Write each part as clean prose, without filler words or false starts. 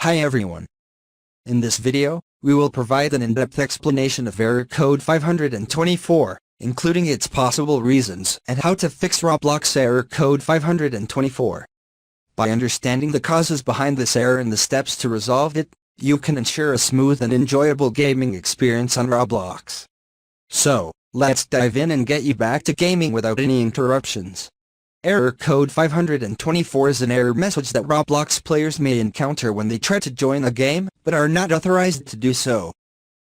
Hi everyone. In this video, we will provide an in-depth explanation of error code 524, including its possible reasons and how to fix Roblox error code 524. By understanding the causes behind this error and the steps to resolve it, you can ensure a smooth and enjoyable gaming experience on Roblox. So, let's dive in and get you back to gaming without any interruptions. Error code 524 is an error message that Roblox players may encounter when they try to join a game, but are not authorized to do so.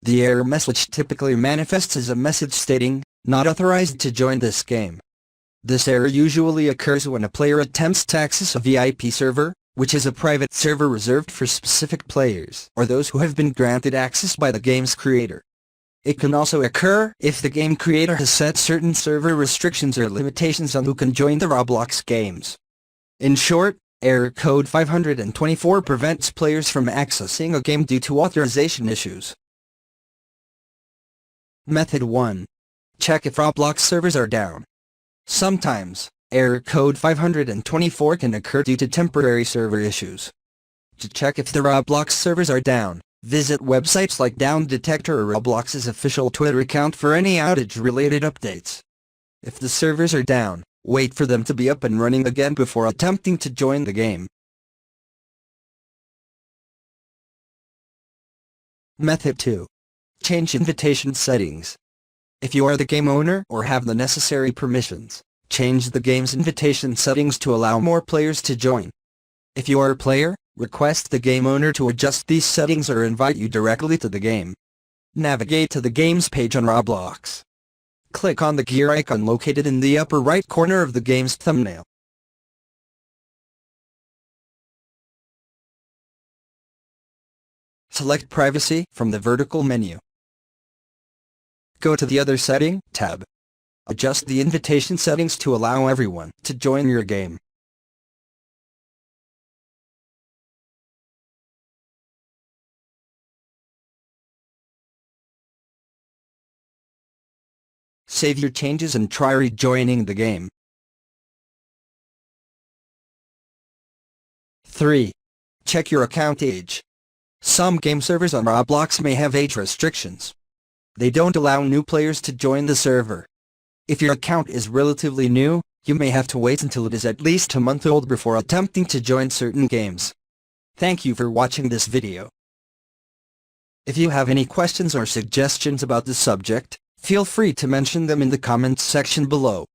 The error message typically manifests as a message stating, "Not authorized to join this game." This error usually occurs when a player attempts to access a VIP server, which is a private server reserved for specific players or those who have been granted access by the game's creator. It can also occur if the game creator has set certain server restrictions or limitations on who can join the Roblox games. In short, error code 524 prevents players from accessing a game due to authorization issues. Method 1. Check if Roblox servers are down. Sometimes, error code 524 can occur due to temporary server issues. To check if the Roblox servers are down, visit websites like Down Detector or Roblox's official Twitter account for any outage-related updates. If the servers are down, wait for them to be up and running again before attempting to join the game. Method 2. Change invitation settings. If you are the game owner or have the necessary permissions, change the game's invitation settings to allow more players to join. If you are a player, request the game owner to adjust these settings or invite you directly to the game. Navigate to the game's page on Roblox. Click on the gear icon located in the upper right corner of the game's thumbnail. Select Privacy from the vertical menu. Go to the Other Setting tab. Adjust the invitation settings to allow everyone to join your game. Save your changes and try rejoining the game. 3. Check your account age. Some game servers on Roblox may have age restrictions. They don't allow new players to join the server. If your account is relatively new, you may have to wait until it is at least a month old before attempting to join certain games. Thank you for watching this video. If you have any questions or suggestions about the subject, feel free to mention them in the comments section below.